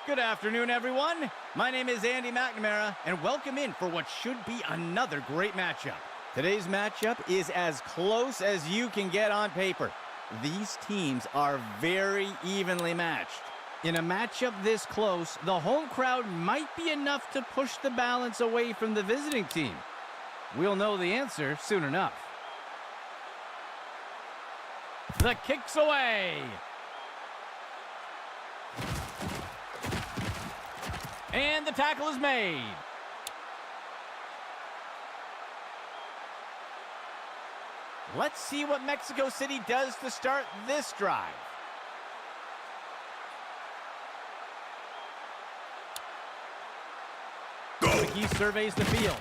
Good afternoon, everyone. My name is Andy McNamara, and welcome in for what should be another great matchup. Today's matchup is as close as you can get on paper. These teams are very evenly matched. In a matchup this close, the home crowd might be enough to push the balance away from the visiting team. We'll know the answer soon enough. The kick's away. And the tackle is made. Let's see what Mexico City does to start this drive. He surveys the field.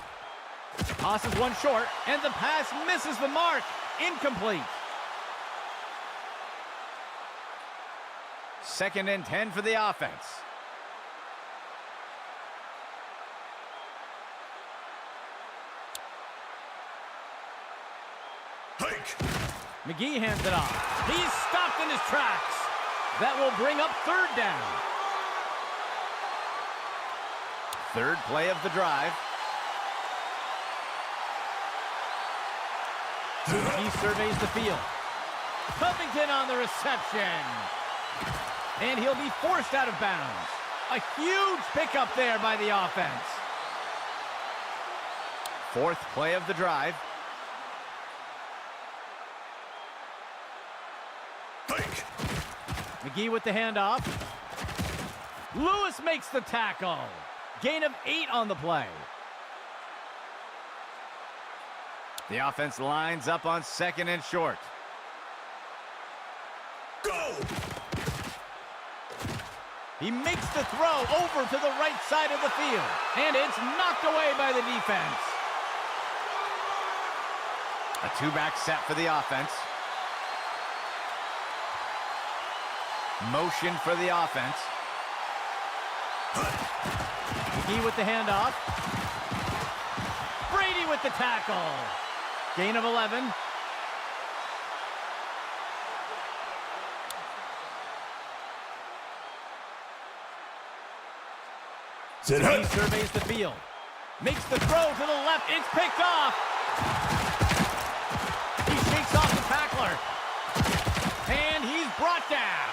Tosses one short, and the pass misses the mark. Incomplete. 2nd and 10 for the offense. McGee hands it off. He's stopped in his tracks. That will bring up 3rd down. 3rd play of the drive. He surveys the field. Covington on the reception. And he'll be forced out of bounds. A huge pickup there by the offense. 4th play of the drive. McGee with the handoff. Lewis makes the tackle. Gain of 8 on the play. The offense lines up on 2nd and short. Go! He makes the throw over to the right side of the field. And it's knocked away by the defense. A 2-back set for the offense. Motion for the offense. McGee with the handoff. Brady with the tackle. Gain of 11. He surveys the field. Makes the throw to the left. It's picked off. He shakes off the tackler. And he's brought down.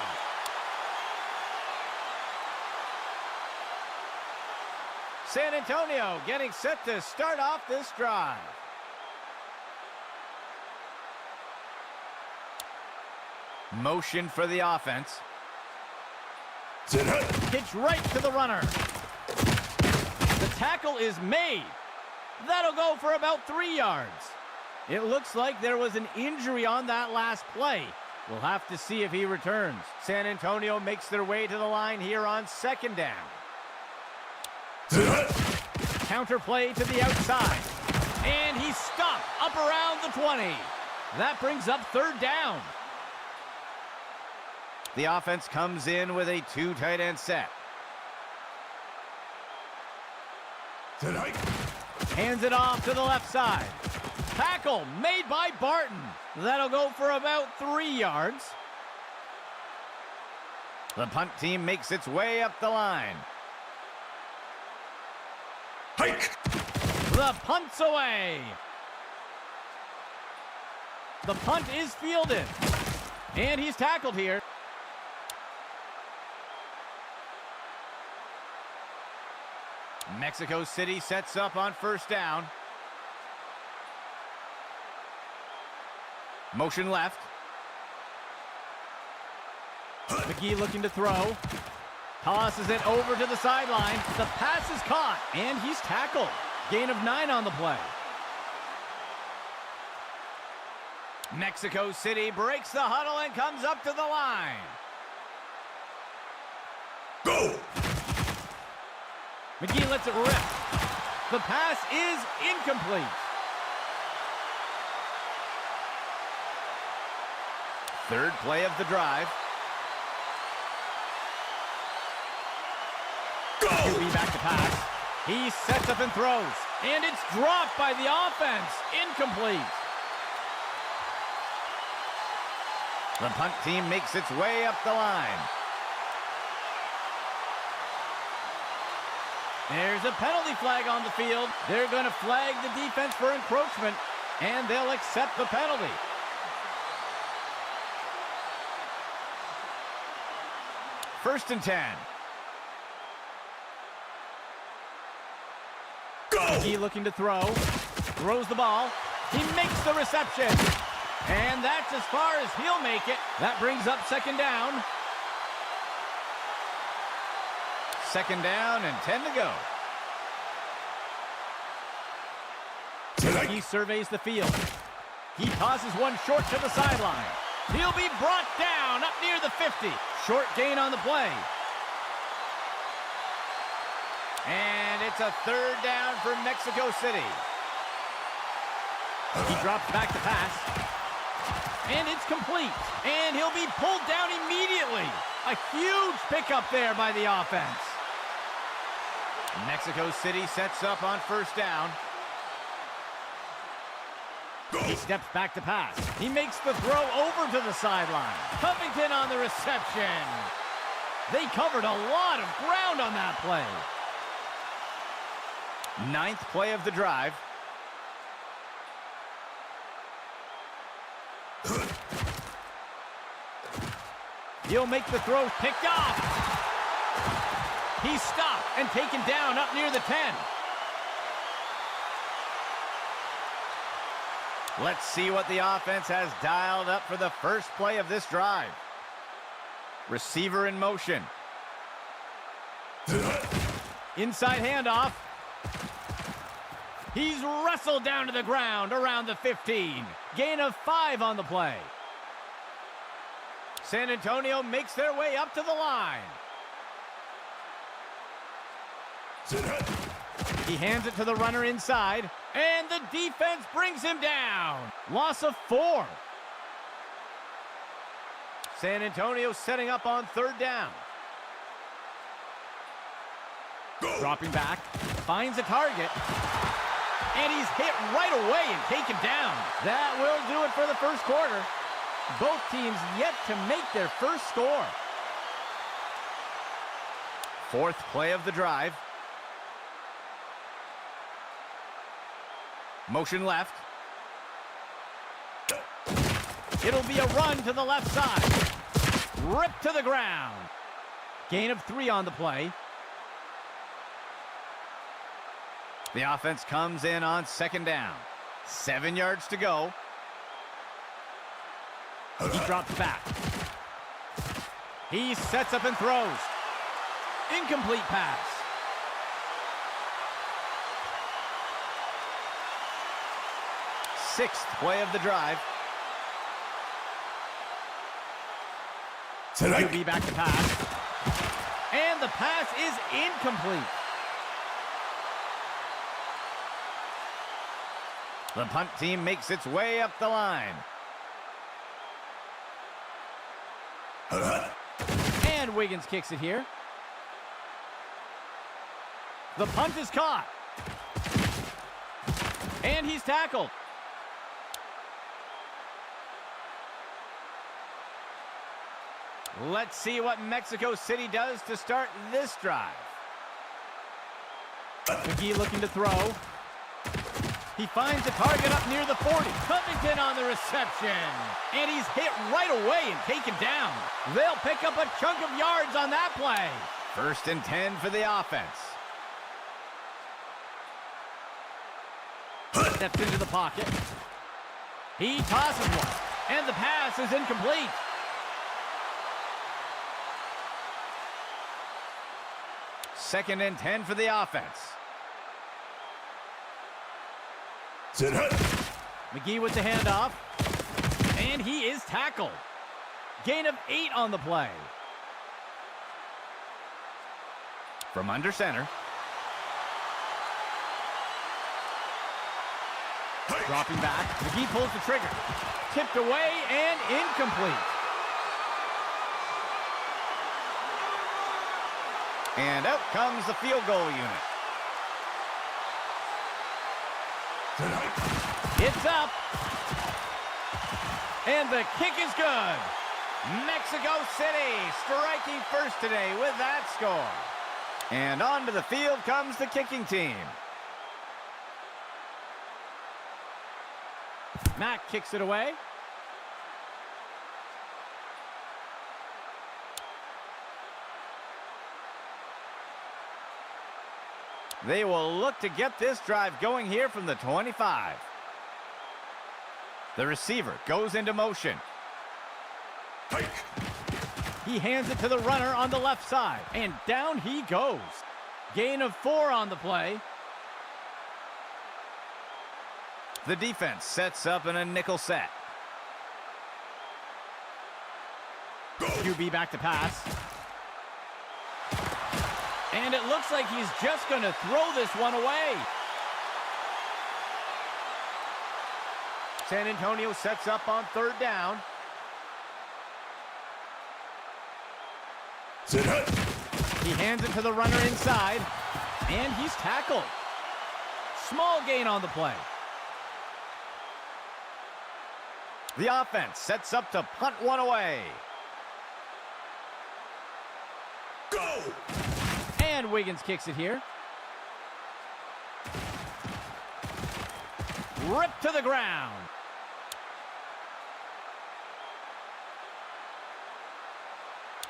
San Antonio getting set to start off this drive. Motion for the offense. Pitch right to the runner. The tackle is made. That'll go for about 3 yards. It looks like there was an injury on that last play. We'll have to see if he returns. San Antonio makes their way to the line here on 2nd down. Counter play to the outside. And he's stopped up around the 20. That brings up 3rd down. The offense comes in with a 2 tight end set. Hands it off to the left side. Tackle made by Barton. That'll go for about 3 yards. The punt team makes its way up the line. Hike! The punt's away. The punt is fielded. And he's tackled here. Mexico City sets up on 1st down. Motion left. McGee looking to throw. Tosses it over to the sideline. The pass is caught, and he's tackled. Gain of 9 on the play. Mexico City breaks the huddle and comes up to the line. Go! McGee lets it rip. The pass is incomplete. 3rd play of the drive. QB back to pass. He sets up and throws. And it's dropped by the offense. Incomplete. The punt team makes its way up the line. There's a penalty flag on the field. They're going to flag the defense for encroachment, and they'll accept the penalty. First and 10. Go! He looking to throw. Throws the ball. He makes the reception. And that's as far as he'll make it. That brings up second down. Second down and 10 to go. He surveys the field. He tosses one short to the sideline. He'll be brought down up near the 50. Short gain on the play. And it's a third down for Mexico City. He drops back to pass. And it's complete. And he'll be pulled down immediately. A huge pickup there by the offense. Mexico City sets up on first down. He steps back to pass. He makes the throw over to the sideline. Covington on the reception. They covered a lot of ground on that play. Ninth play of the drive. He'll make the throw, picked off. He's stopped and taken down up near the 10. Let's see what the offense has dialed up for the first play of this drive. Receiver in motion. Inside handoff. He's wrestled down to the ground around the 15. Gain of 5 on the play. San Antonio makes their way up to the line. He hands it to the runner inside, and the defense brings him down. Loss of 4. San Antonio setting up on third down. Dropping back, finds a target, and he's hit right away and taken down. That will do it for the first quarter. Both teams yet to make their first score. Fourth play of the drive. Motion left. It'll be a run to the left side. Ripped to the ground. Gain of 3 on the play. The offense comes in on second down. 7 yards to go. He drops back. He sets up and throws. Incomplete pass. Sixth play of the drive. He'll be back to pass. And the pass is incomplete. The punt team makes its way up the line. And Wiggins kicks it here. The punt is caught. And he's tackled. Let's see what Mexico City does to start this drive. McGee looking to throw. He finds a target up near the 40. Covington on the reception. And he's hit right away and taken down. They'll pick up a chunk of yards on that play. First and 10 for the offense. Steps into the pocket. He tosses one. And the pass is incomplete. Second and 10 for the offense. McGee with the handoff. And he is tackled. Gain of 8 on the play. From under center. Dropping back. McGee pulls the trigger. Tipped away and incomplete. And out comes the field goal unit. It's up. And the kick is good. Mexico City striking first today with that score. And onto the field comes the kicking team. Mack kicks it away. They will look to get this drive going here from the 25. The receiver goes into motion. He hands it to the runner on the left side, and down he goes. Gain of 4 on the play. The defense sets up in a nickel set. QB back to pass. And it looks like he's just going to throw this one away. San Antonio sets up on 3rd down. He hands it to the runner inside, and he's tackled. Small gain on the play. The offense sets up to punt one away. Go! And Wiggins kicks it here. Ripped to the ground.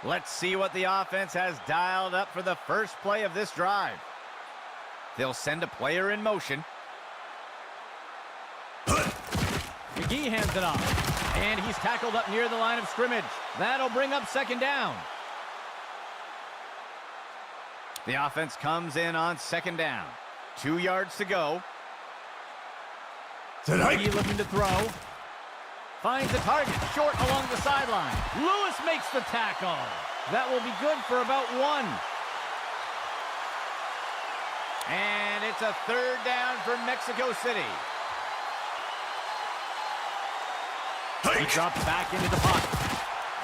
Let's see what the offense has dialed up for the first play of this drive. They'll send a player in motion. McGee hands it off, and he's tackled up near the line of scrimmage. That'll bring up 2nd down. The offense comes in on 2nd down. 2 yards to go. McGee looking to throw. Finds the target short along the sideline. Lewis makes the tackle. That will be good for about 1. And it's a 3rd down for Mexico City. He drops back into the pocket.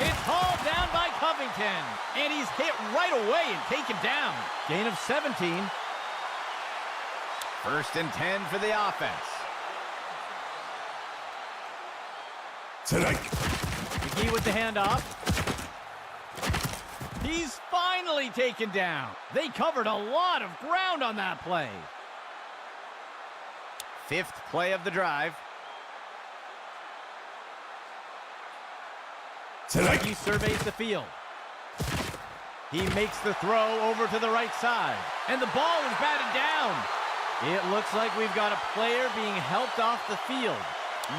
It's hauled down by Covington. And he's hit right away and taken down. Gain of 17. 1st and 10 for the offense. McGee with the handoff. He's finally taken down. They covered a lot of ground on that play. 5th play of the drive. He surveys the field. He makes the throw over to the right side. And the ball is batted down. It looks like we've got a player being helped off the field.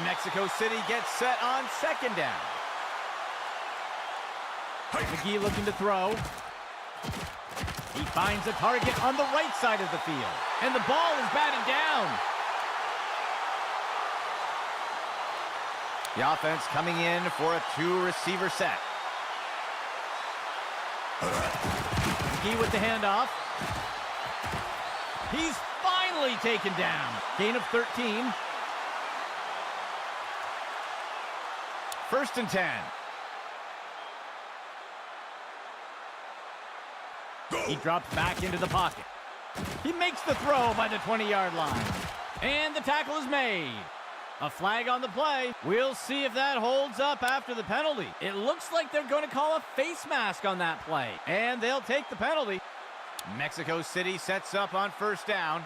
Mexico City gets set on 2nd down. McGee looking to throw. He finds a target on the right side of the field. And the ball is batted down. The offense coming in for a 2-receiver set. McGee with the handoff. He's finally taken down. Gain of 13. 1st and 10. He drops back into the pocket. He makes the throw by the 20-yard line. And the tackle is made. A flag on the play. We'll see if that holds up after the penalty. It looks like they're going to call a face mask on that play. And they'll take the penalty. Mexico City sets up on 1st down.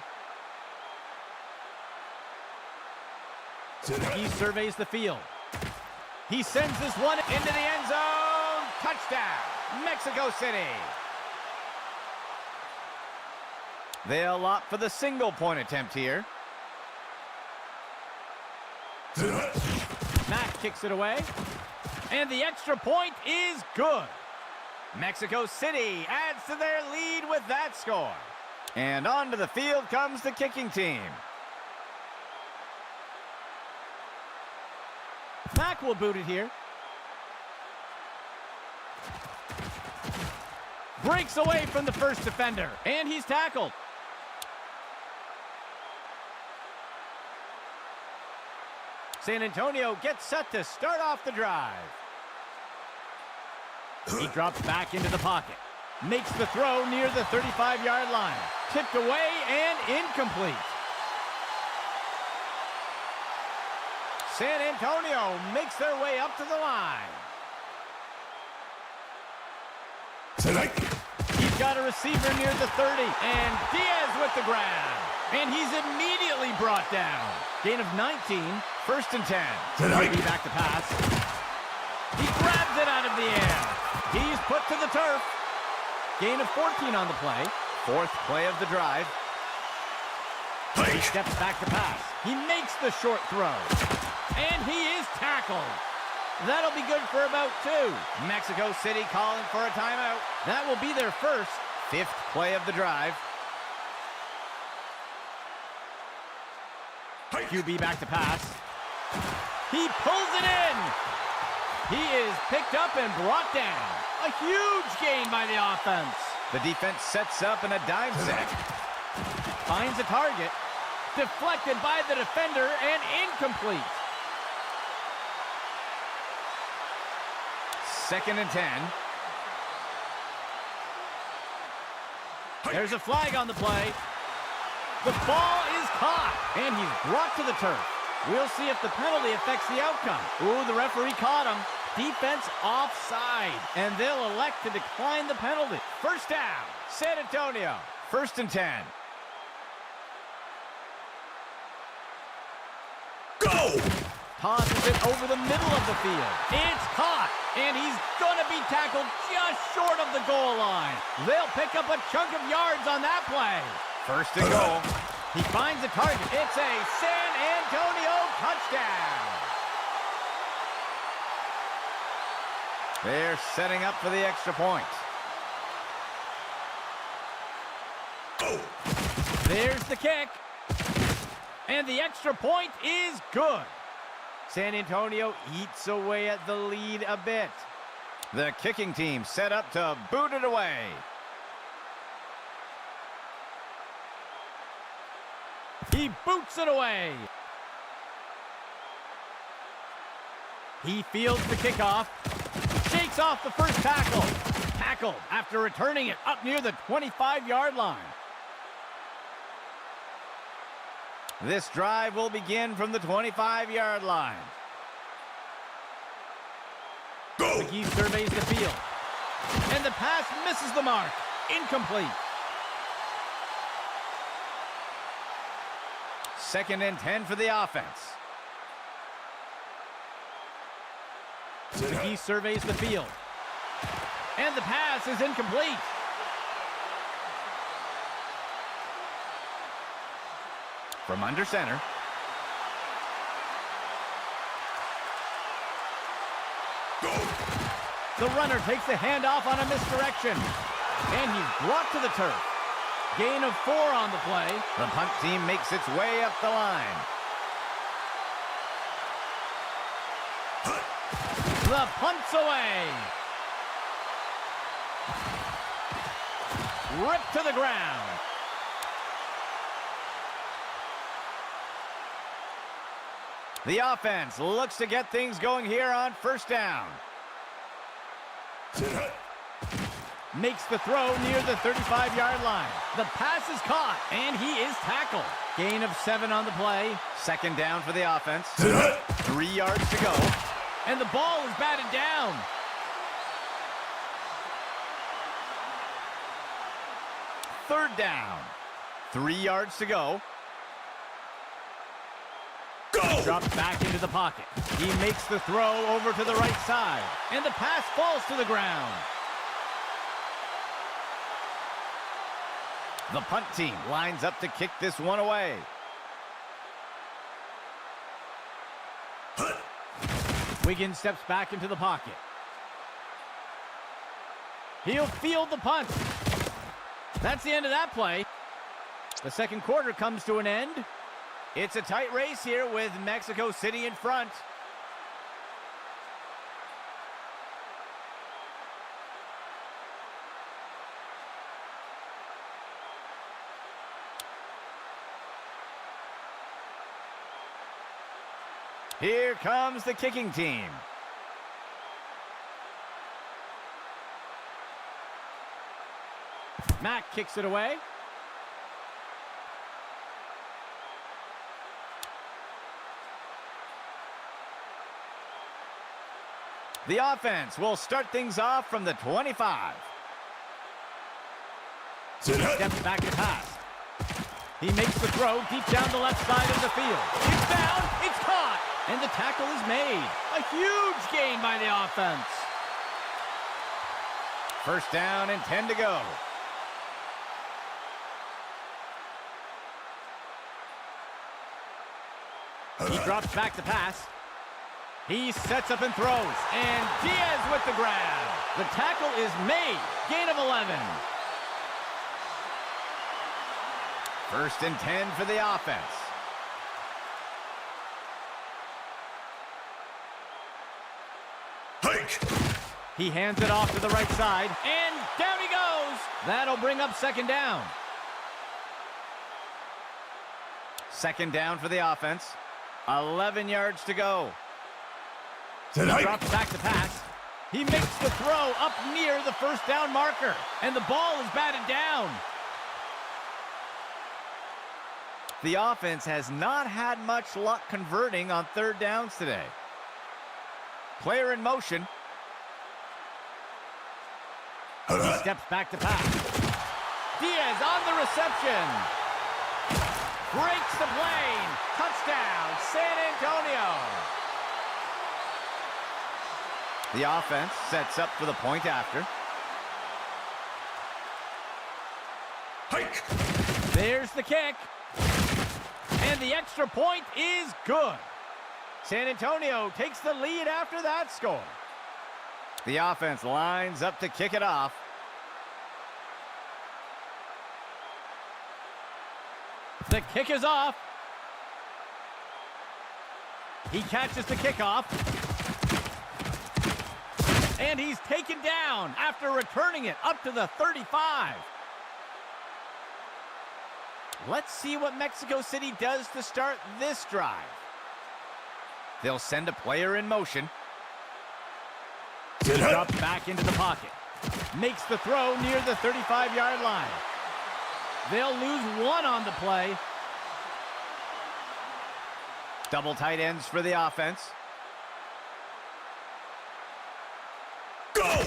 He surveys the field. He sends this one into the end zone. Touchdown, Mexico City. They'll opt for the single-point attempt here. Mack kicks it away. And the extra point is good. Mexico City adds to their lead with that score. And onto the field comes the kicking team. Mack will boot it here. Breaks away from the first defender, and he's tackled. San Antonio gets set to start off the drive. He drops back into the pocket. Makes the throw near the 35-yard line. Tipped away and incomplete. San Antonio makes their way up to the line. He He's got a receiver near the 30, and Diaz with the grab. And he's immediately brought down. Gain of 19, first and 10. Maybe back to pass. He grabs it out of the air. He's put to the turf. Gain of 14 on the play. Fourth play of the drive. He steps back to pass. He makes the short throw. And he is tackled. That'll be good for about 2. Mexico City calling for a timeout. That will be their first. Fifth play of the drive. QB back to pass. He pulls it in. He is picked up and brought down. A huge gain by the offense. The defense sets up in a dime set. Finds a target. Deflected by the defender and incomplete. Second and 10. There's a flag on the play. The ball is caught, and he's brought to the turf. We'll see if the penalty affects the outcome. Ooh, the referee caught him. Defense offside, and they'll elect to decline the penalty. First down, San Antonio. First and 10. Go! Tosses it over the middle of the field. It's caught, and he's going to be tackled just short of the goal line. They'll pick up a chunk of yards on that play. First and goal. He finds a target. It's a San Antonio touchdown. They're setting up for the extra point. There's the kick. And the extra point is good. San Antonio eats away at the lead a bit. The kicking team set up to boot it away. He boots it away. He fields the kickoff. Shakes off the first tackle. Tackled after returning it up near the 25-yard line. This drive will begin from the 25-yard line. Go! McGee surveys the field. And the pass misses the mark. Incomplete. Second and 10 for the offense. McGee surveys the field. And the pass is incomplete. From under center. Go! The runner takes the handoff on a misdirection. And he's brought to the turf. Gain of 4 on the play. The punt team makes its way up the line. The punt's away. Ripped to the ground. The offense looks to get things going here on first down. Makes the throw near the 35-yard line. The pass is caught, and he is tackled. Gain of 7 on the play. Second down for the offense. 3 yards to go. And the ball is batted down. Third down. 3 yards to go. Go! Drops back into the pocket. He makes the throw over to the right side. And the pass falls to the ground. The punt team lines up to kick this one away. Wiggins steps back into the pocket. He'll field the punt. That's the end of that play. The second quarter comes to an end. It's a tight race here with Mexico City in front. Here comes the kicking team. Mack kicks it away. The offense will start things off from the 25. Steps back to pass. He makes the throw deep down the left side of the field. It's down, it's caught, and the tackle is made. A huge gain by the offense. First down and 10 to go. He drops back to pass. He sets up and throws, and Diaz with the grab. The tackle is made. Gain of 11. First and 10 for the offense. Hike! He hands it off to the right side, and down he goes. That'll bring up second down. Second down for the offense. 11 yards to go. He drops back to pass. He makes the throw up near the first down marker, and the ball is batted down. The offense has not had much luck converting on third downs today. Player in motion. He steps back to pass. Diaz on the reception. Breaks the plane. Touchdown, San Antonio. The offense sets up for the point after. Hike! There's the kick. And the extra point is good. San Antonio takes the lead after that score. The offense lines up to kick it off. The kick is off. He catches the kickoff. And he's taken down after returning it up to the 35. Let's see what Mexico City does to start this drive. They'll send a player in motion. Drops back into the pocket. Makes the throw near the 35-yard line. They'll lose one on the play. Double tight ends for the offense. Go!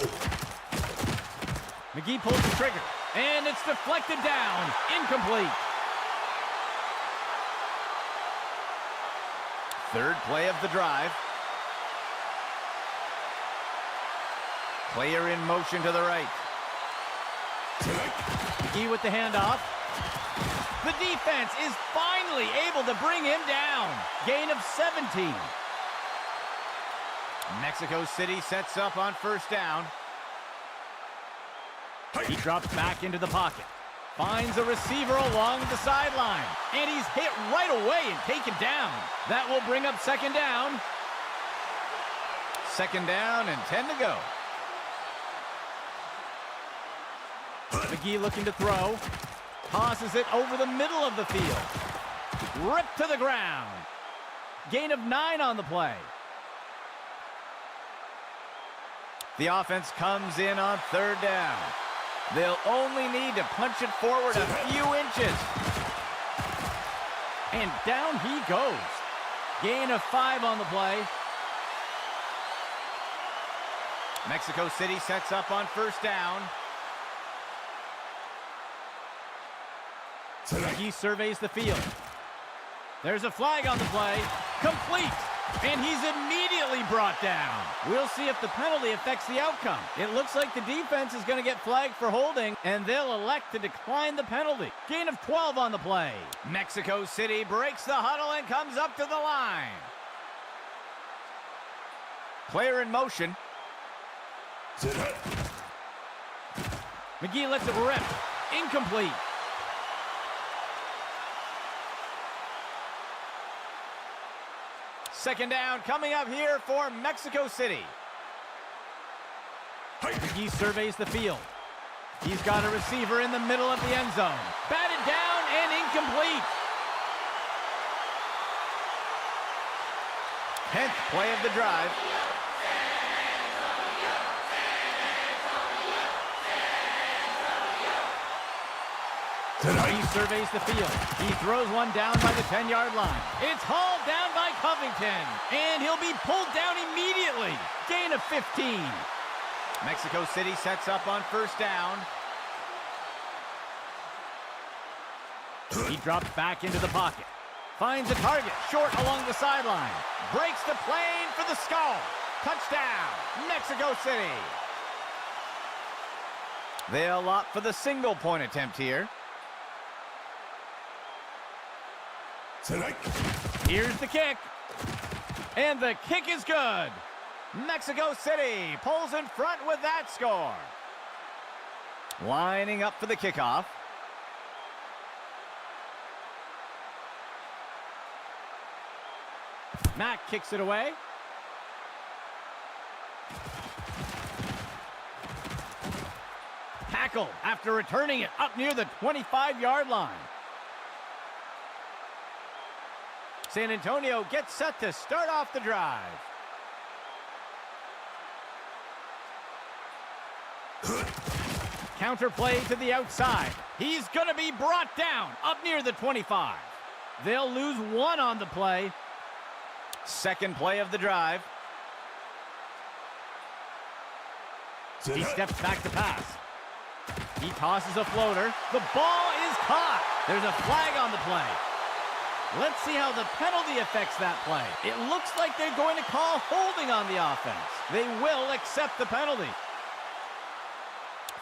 McGee pulls the trigger, and it's deflected down. Incomplete. Third play of the drive. Player in motion to the right. McGee with the handoff. The defense is finally able to bring him down. Gain of 17. Mexico City sets up on first down. He drops back into the pocket. Finds a receiver along the sideline. And he's hit right away and taken down. That will bring up second down. Second down and 10 to go. McGee looking to throw. Tosses it over the middle of the field. Ripped to the ground. Gain of 9 on the play. The offense comes in on third down. They'll only need to punch it forward a few inches. And down he goes. Gain of 5 on the play. Mexico City sets up on first down. He surveys the field. There's a flag on the play. Complete. And he's immediately brought down. We'll see if the penalty affects the outcome. It looks like the defense is going to get flagged for holding, and they'll elect to decline the penalty. Gain of 12 on the play. Mexico City breaks the huddle and comes up to the line. Player in motion. McGee lets it rip. Incomplete. Second down coming up here for Mexico City. McGee surveys the field. He's got a receiver in the middle of the end zone. Batted down and incomplete. 10th play of the drive. He surveys the field. He throws one down by the 10-yard line. It's hauled down by Covington, and he'll be pulled down immediately. Gain of 15. Mexico City sets up on first down. He drops back into the pocket. Finds a target short along the sideline. Breaks the plane for the skull. Touchdown, Mexico City. They'll opt for the single-point attempt here. Here's the kick. And the kick is good. Mexico City pulls in front with that score. Lining up for the kickoff. Mack kicks it away. Tackle after returning it up near the 25-yard line. San Antonio gets set to start off the drive. Counter play to the outside. He's going to be brought down up near the 25. They'll lose one on the play. Second play of the drive. He steps back to pass. He tosses a floater. The ball is caught. There's a flag on the play. Let's see how the penalty affects that play. It looks like they're going to call holding on the offense. They will accept the penalty.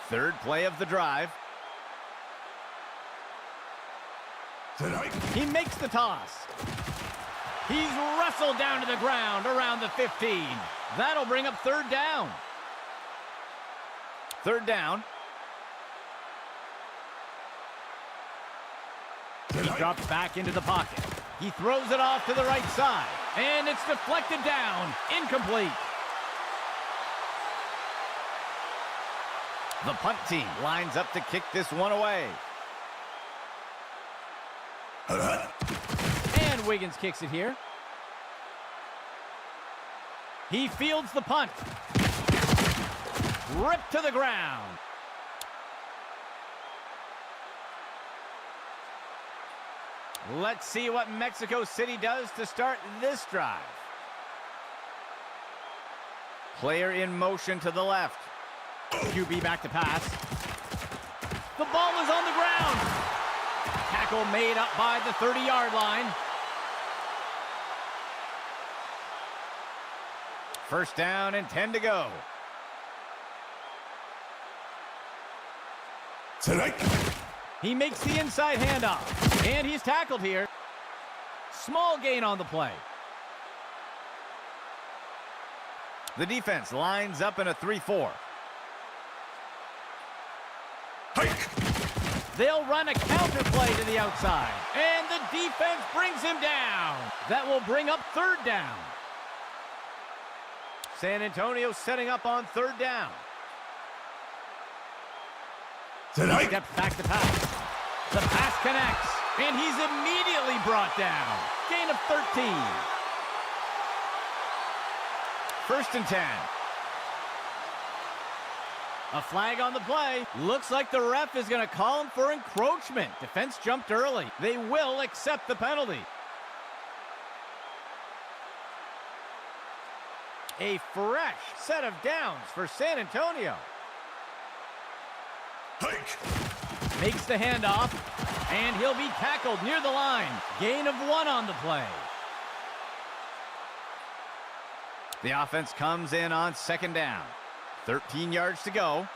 Third play of the drive. He makes the toss. He's wrestled down to the ground around the 15. That'll bring up third down. Third down. He drops back into the pocket. He throws it off to the right side. And it's deflected down. Incomplete. The punt team lines up to kick this one away. And Wiggins kicks it here. He fields the punt. Ripped to the ground. Let's see what Mexico City does to start this drive. Player in motion to the left. QB back to pass. The ball is on the ground. Tackle made up by the 30-yard line. First down and 10 to go. He makes the inside handoff, and he's tackled here. Small gain on the play. The defense lines up in a 3-4. They'll run a counter play to the outside, and the defense brings him down. That will bring up third down. San Antonio setting up on third down. He steps back to pass. The pass connects, and he's immediately brought down. Gain of 13. First and 10. A flag on the play. Looks like the ref is going to call him for encroachment. Defense jumped early. They will accept the penalty. A fresh set of downs for San Antonio. Makes the handoff, and he'll be tackled near the line. Gain of 1 on the play. The offense comes in on second down. 13 yards to go.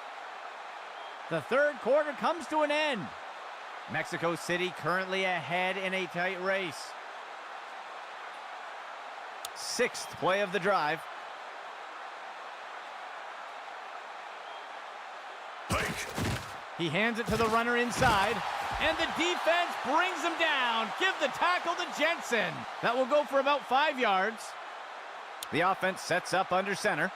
The third quarter comes to an end. Mexico City currently ahead in a tight race. Sixth play of the drive. He hands it to the runner inside, and the defense brings him down. Give the tackle to Jensen. That will go for about 5 yards. The offense sets up under center.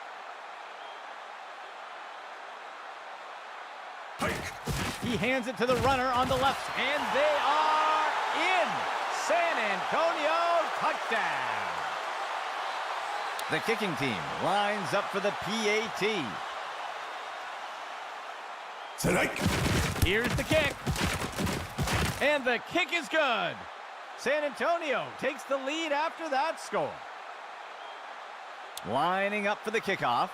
He hands it to the runner on the left, and they are in. San Antonio touchdown. The kicking team lines up for the PAT. Here's the kick. And the kick is good. San Antonio takes the lead after that score. Lining up for the kickoff.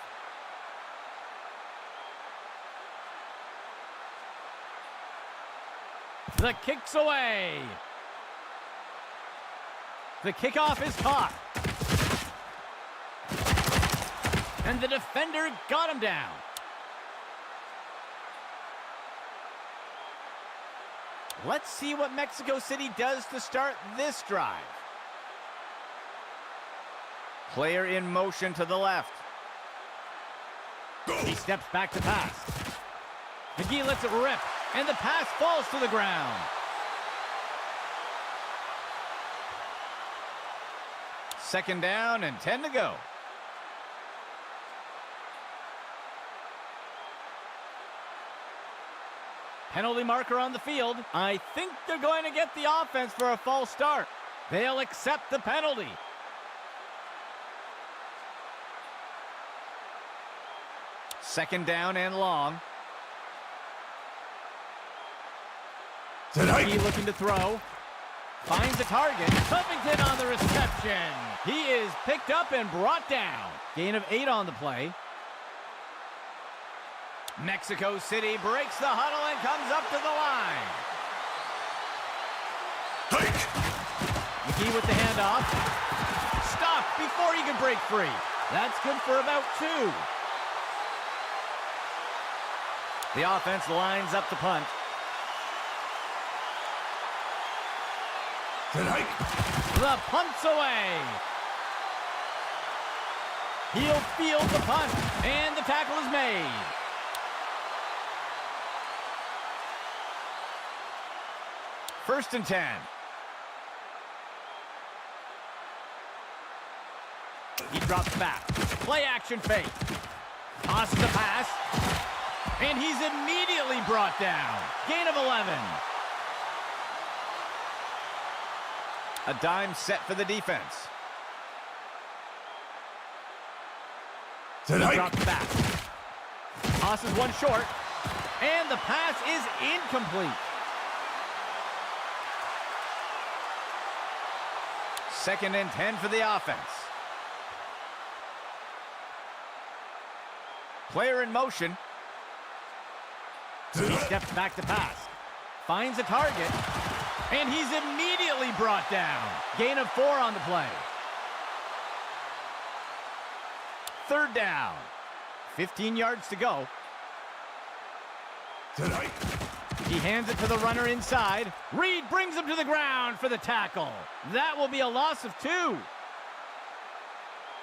The kick's away. The kickoff is caught. And the defender got him down. Let's see what Mexico City does to start this drive. Player in motion to the left. He steps back to pass. McGee lets it rip, and the pass falls to the ground. Second down and 10 to go. Penalty marker on the field. I think they're going to get the offense for a false start. They'll accept the penalty. Second down and long. He looking to throw. Finds a target. Covington on the reception. He is picked up and brought down. Gain of 8 on the play. Mexico City breaks the huddle and comes up to the line. Hike! McGee with the handoff. Stopped before he could break free. That's good for about 2. The offense lines up the punt. Hike! The punt's away. He'll field the punt, and the tackle is made. First and 10. He drops back. Play action fake. Tosses the pass. And he's immediately brought down. Gain of 11. A dime set for the defense. He drops back. Tosses one short. And the pass is incomplete. Second and 10 for the offense. Player in motion. He steps back to pass. Finds a target. And he's immediately brought down. Gain of 4 on the play. Third down. 15 yards to go. He hands it to the runner inside. Reed brings him to the ground for the tackle. That will be a loss of 2.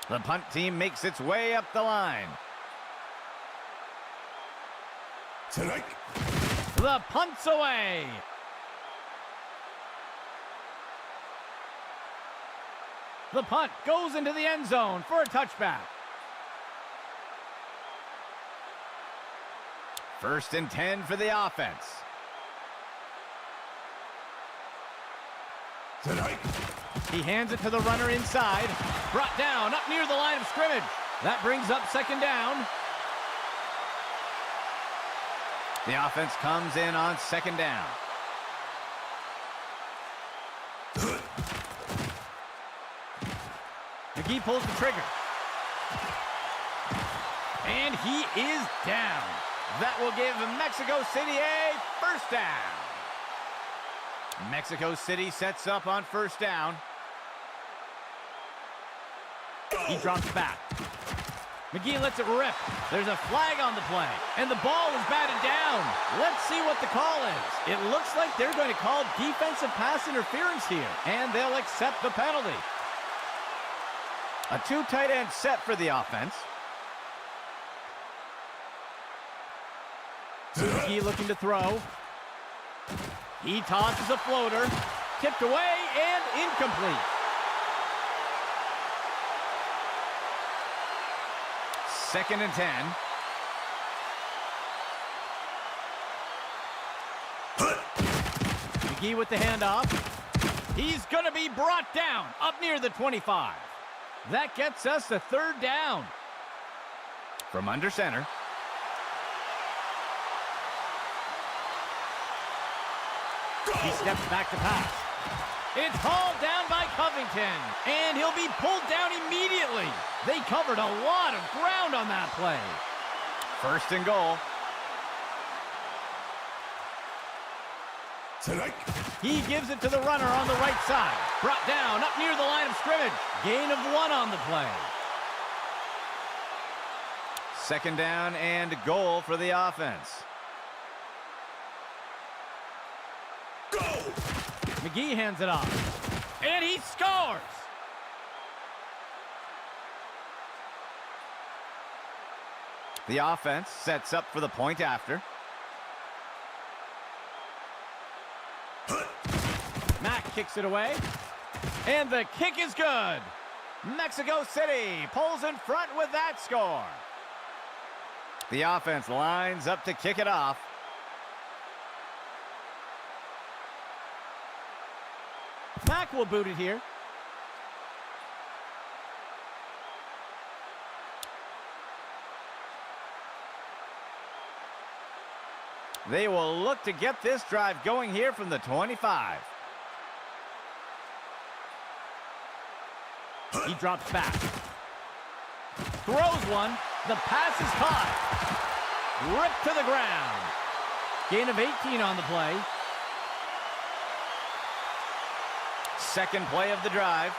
The punt team makes its way up the line. The punt's away. The punt goes into the end zone for a touchback. First and 10 for the offense. He hands it to the runner inside. Brought down up near the line of scrimmage. That brings up second down. The offense comes in on second down. McGee pulls the trigger. And he is down. That will give Mexico City a first down. Mexico City sets up on first down. He drops back. McGee lets it rip. There's a flag on the play, and the ball is batted down. Let's see what the call is. It looks like they're going to call defensive pass interference here, and they'll accept the penalty. A 2 tight end set for the offense. McGee looking to throw. He tosses a floater. Tipped away and incomplete. Second and 10. McGee with the handoff. He's going to be brought down up near the 25. That gets us to third down. From under center. He steps back to pass. It's hauled down by Covington, and he'll be pulled down immediately. They covered a lot of ground on that play. First and goal. Strike. He gives it to the runner on the right side. Brought down up near the line of scrimmage. Gain of 1 on the play. Second down and goal for the offense. Go! McGee hands it off. And he scores! The offense sets up for the point after. Mack kicks it away. And the kick is good. Mexico City pulls in front with that score. The offense lines up to kick it off. Mack will boot it here. They will look to get this drive going here from the 25. He drops back. Throws one. The pass is caught. Ripped to the ground. Gain of 18 on the play. Second play of the drive.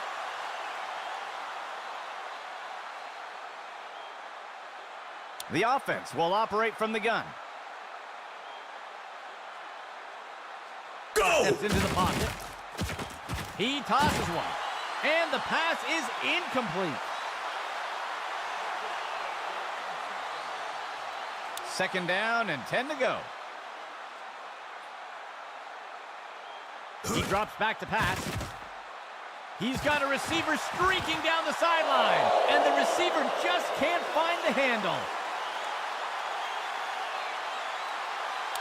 The offense will operate from the gun. Go! Steps into the pocket. He tosses one. And the pass is incomplete. Second down and 10 to go. He drops back to pass. He's got a receiver streaking down the sideline. And the receiver just can't find the handle.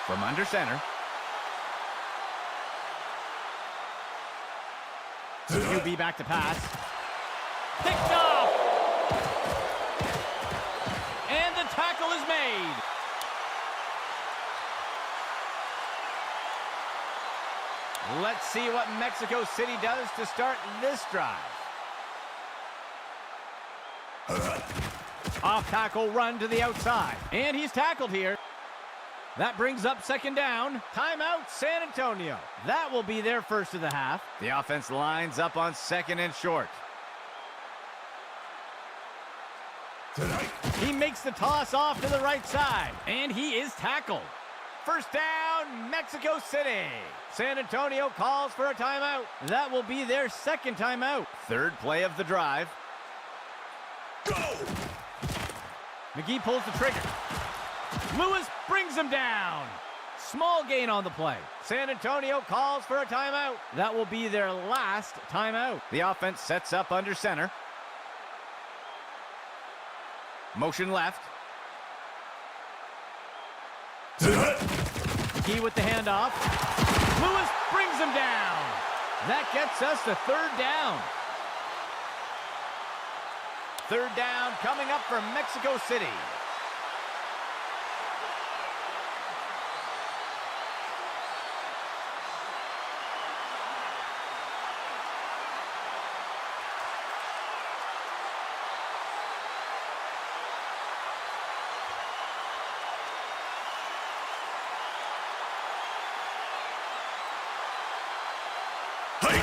From under center. QB back to pass. Picked off. And the tackle is made. Let's see what Mexico City does to start this drive. Off tackle run to the outside. And he's tackled here. That brings up second down. Timeout, San Antonio. That will be their first of the half. The offense lines up on second and short. Strike. He makes the toss off to the right side. And he is tackled. First down, Mexico City. San Antonio calls for a timeout. That will be their second timeout. Third play of the drive. Go! McGee pulls the trigger. Lewis brings him down. Small gain on the play. San Antonio calls for a timeout. That will be their last timeout. The offense sets up under center. Motion left. McGee with the handoff. Lewis brings him down. That gets us to third down. Third down coming up for Mexico City.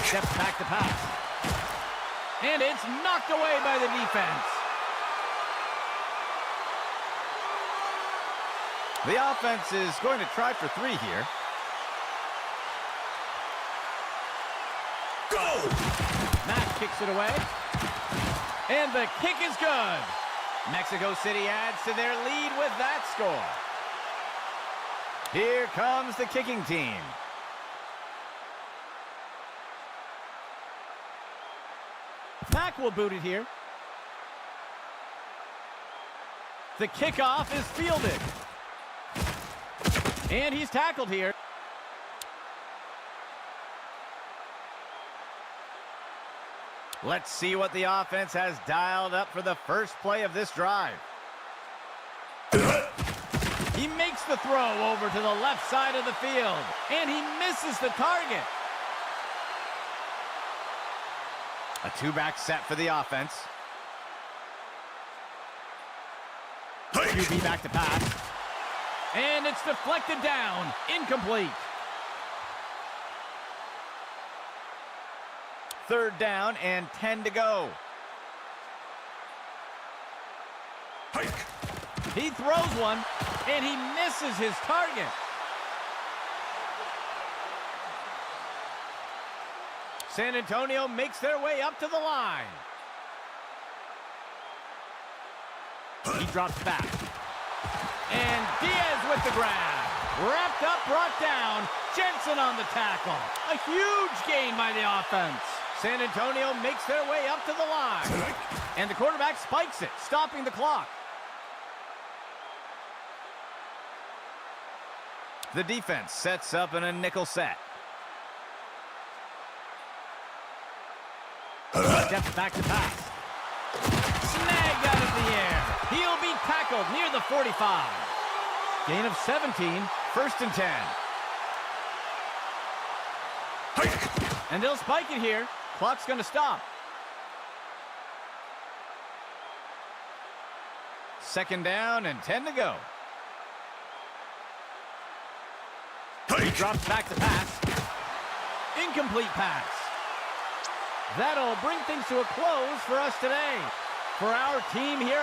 Steps back to pass. And it's knocked away by the defense. The offense is going to try for 3 here. Go! Mack kicks it away. And the kick is good. Mexico City adds to their lead with that score. Here comes the kicking team. Mack will boot it here. The kickoff is fielded. And he's tackled here. Let's see what the offense has dialed up for the first play of this drive. He makes the throw over to the left side of the field. And he misses the target. A 2-back set for the offense. QB back to pass. And it's deflected down. Incomplete. 3rd down and 10 to go. Hike. He throws one, and he misses his target. San Antonio makes their way up to the line. He drops back. And Diaz with the grab. Wrapped up, brought down. Jensen on the tackle. A huge gain by the offense. San Antonio makes their way up to the line. And the quarterback spikes it, stopping the clock. The defense sets up in a nickel set. Steps back to pass. Snagged out of the air. He'll be tackled near the 45. Gain of 17, 1st and 10. Hike. And they'll spike it here. Clock's going to stop. 2nd down and 10 to go. He drops back to pass. Incomplete pass. That'll bring things to a close for us today. For our team here